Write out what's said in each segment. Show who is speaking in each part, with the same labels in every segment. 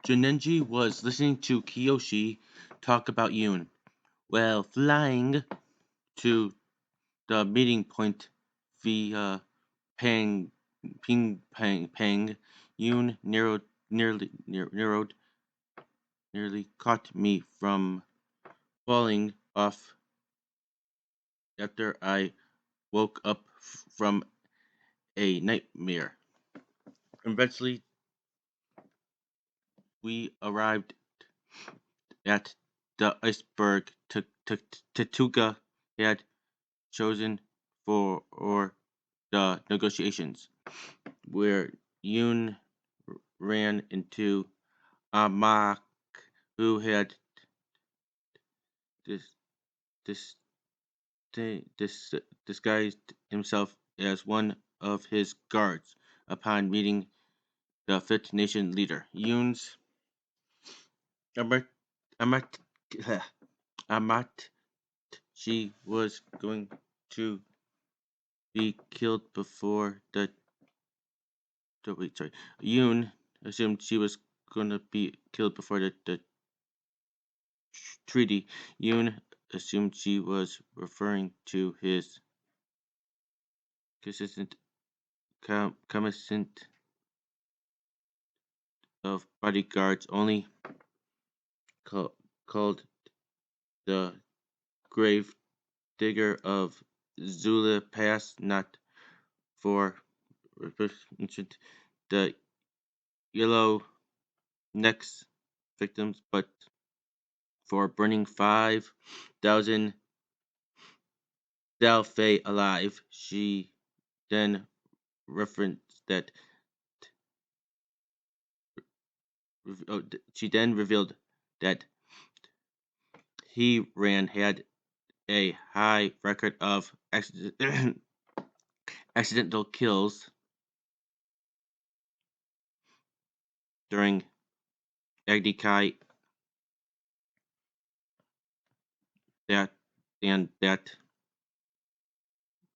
Speaker 1: Junenji was listening to Kiyoshi talk about Yoon. While flying to the meeting point via Pang, Pang, Yoon nearly caught me from falling off after I woke up from a nightmare. Eventually, we arrived at the iceberg Tatuga had chosen for the negotiations, where Yoon ran into Amak, who had dis, dis, disguised himself as one of his guards upon meeting the Fifth Nation leader. Yoon's Amat, Amat, Amat, she was going to be killed before the. Wait, sorry. Yoon assumed she was going to be killed before the treaty. Yoon assumed she was referring to his consistent commissant of bodyguards, only called the grave digger of Zula Pass, not for the yellow necks victims, but for burning 5,000 Dalfei alive. She then referenced that. She then revealed that he had a high record of accidental kills during Agnikai, that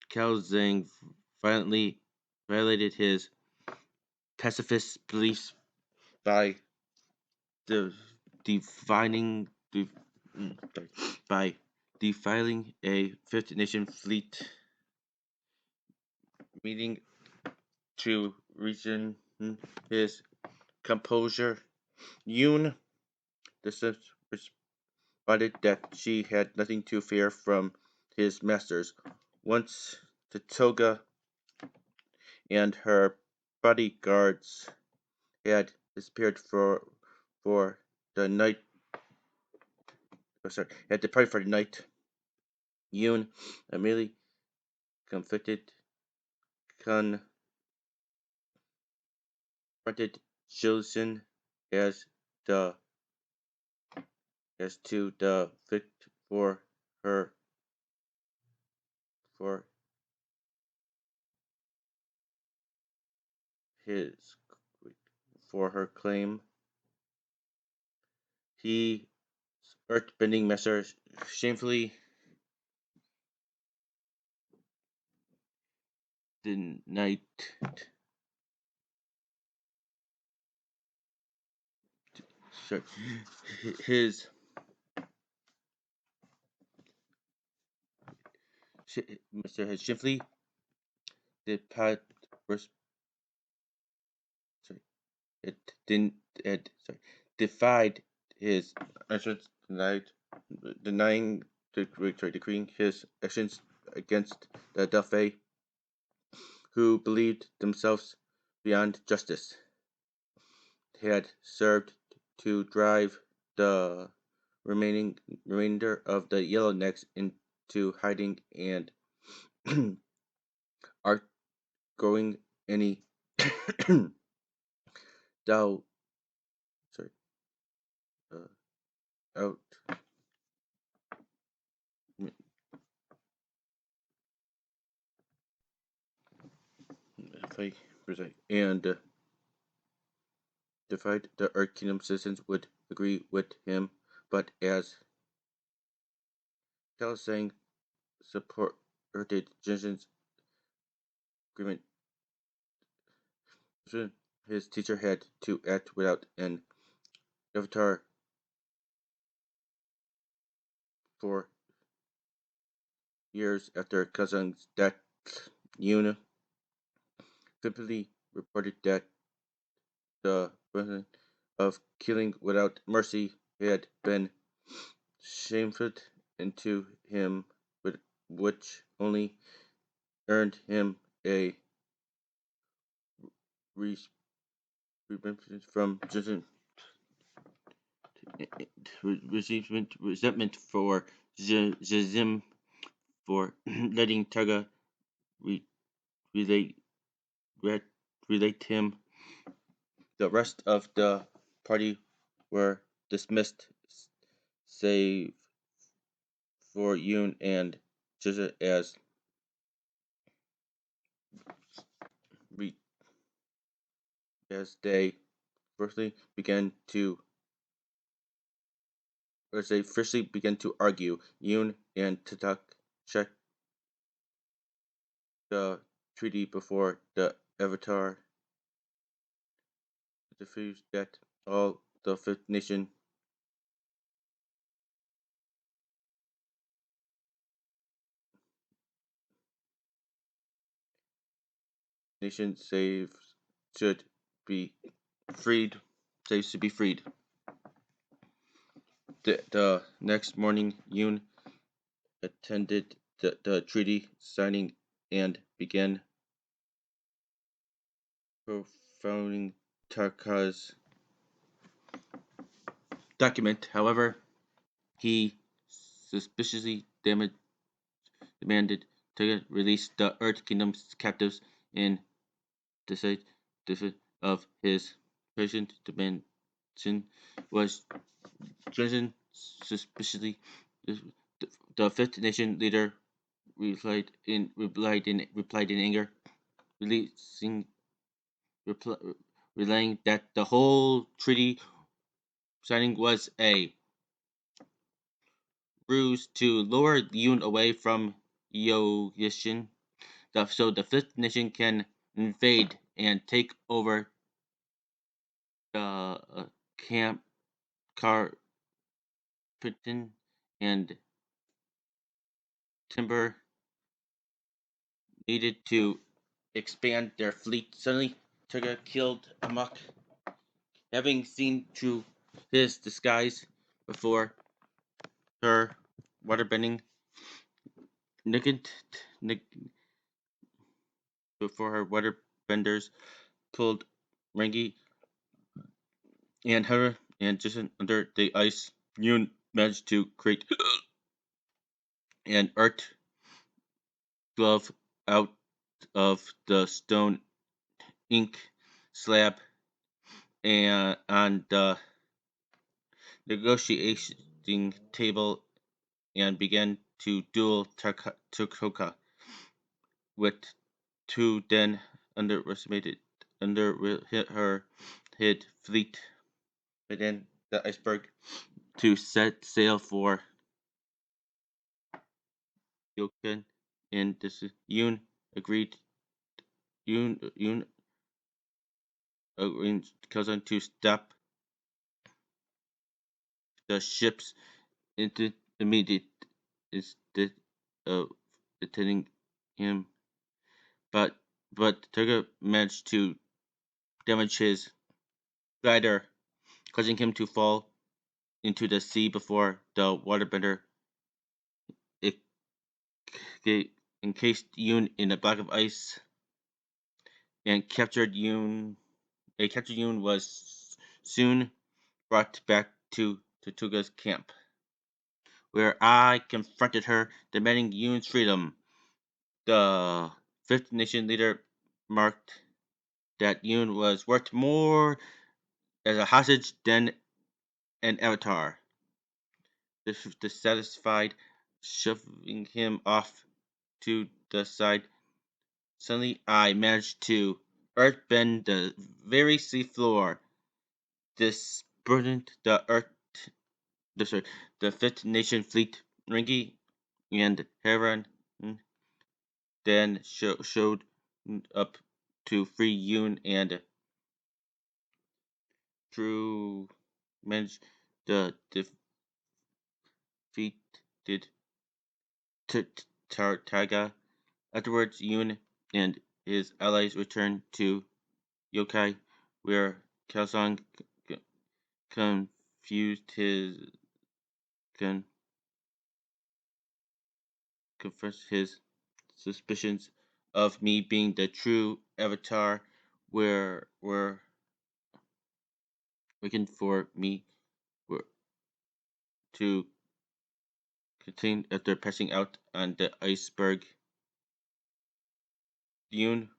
Speaker 1: Kelzang violently violated his pacifist beliefs by defining by defiling a Fifth Nation fleet, meaning to reason his composure. Yoon responded that she had nothing to fear from his masters. Once Tatoga and her bodyguards had disappeared for the night. Had departed for the night. Yoon immediately confronted Joseon as to the fit for her for his for her claim. He earth-bending measure shamefully denied his Mr. has shamefully defied it didn't it sorry defied his actions, denying decreeing his actions against the Delphi, who believed themselves beyond justice. He had served to drive the remainder of the Yellownecks into hiding and are going any doubt out and defied the Earth Kingdom citizens would agree with him, but as Kalsang supported Jensen's agreement, his teacher had to act without an Avatar 4 years after Kazan's death. Yoon simply reported that the burden of killing without mercy had been shameful into him, which only earned him a from resentment for Zim for letting Taga re- relate relate him. The rest of the party were dismissed, save for Yoon and Jizza re- as they firstly began to argue. Yoon and Tatak checked the treaty before the Avatar diffused that all the Fifth Nation saves should be freed. Saves should be freed. The next morning, Yoon attended the treaty signing and began profiling Tarka's document. However, he suspiciously demanded to release the Earth Kingdom's captives in the of his patient dimension was chosen suspiciously. The Fifth Nation leader replied in anger, releasing relaying that the whole treaty signing was a ruse to lure Yoon away from Yishin, so the Fifth Nation can invade and take over the Camp Carpenton and Timber needed to expand their fleet. Suddenly, Turga killed Amok, having seen through his disguise before her waterbending naked, before her waterbenders pulled Rangi and her and Jason under the ice. Yoon managed to create an earth glove out of the stone ink slab and on the negotiating table and began to duel Takoka with two then underestimated under her hid fleet within the iceberg to set sail for Yoken and this Yoon agreed Yoon arranged cousin to stop the ships into immediate instead of attending him, but Turga managed to damage his glider, causing him to fall into the sea before the waterbender encased Yoon in a block of ice and captured Yoon. A captured Yoon was soon brought back to Tortuga's camp, where I confronted her, demanding Yoon's freedom. The Fifth Nation leader marked that Yoon was worth more as a hostage than an avatar. Dissatisfied, shoving him off to the side, suddenly I managed to earthbend the very sea floor. This burdened the Fifth Nation fleet. Ringy and Heron then showed up to free Yoon and True managed the defeated Tartaga. Afterwards, Yun and his allies returned to Yokai, where Kelsang confused his con- confessed his suspicions of me being the true Avatar, were looking for me were to continue after passing out on the iceberg. Yun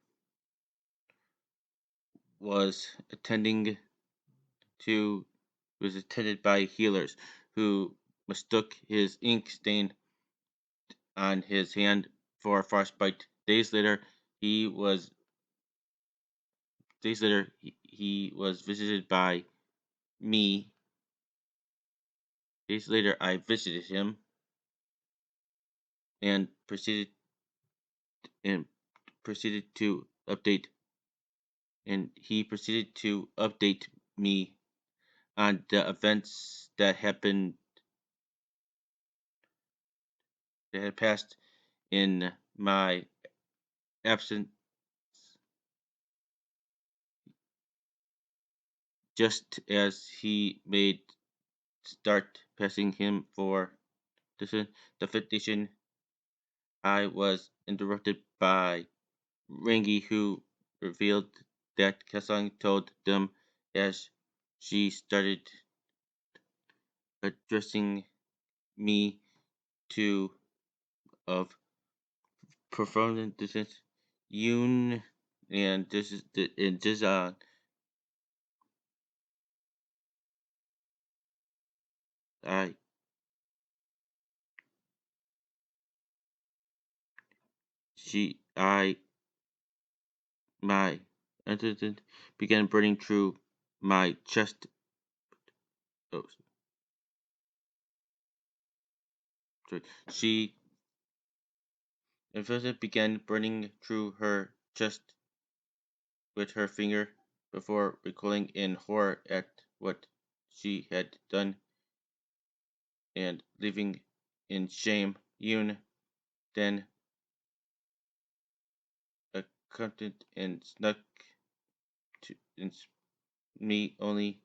Speaker 1: was attending to was attended by healers who mistook his ink stain on his hand for frostbite. He was days later he was visited by me. Days later I visited him and and proceeded to update he proceeded to update me on the events that had passed in my absence, just as he made start passing him for the fifth nation. I was interrupted by Rangi, who revealed that Kasang told them as she started addressing me to of performance distance. Yoon and this I she I my entity began burning through my chest. Oh, sorry. She Infested began burning through her chest with her finger before recoiling in horror at what she had done and leaving in shame. Yoon then accompanied and snuck to in me only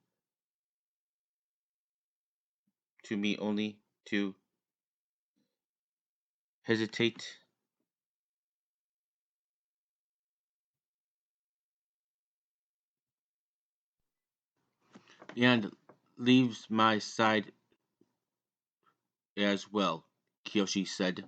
Speaker 1: to hesitate and leaves my side as well, Kyoshi said.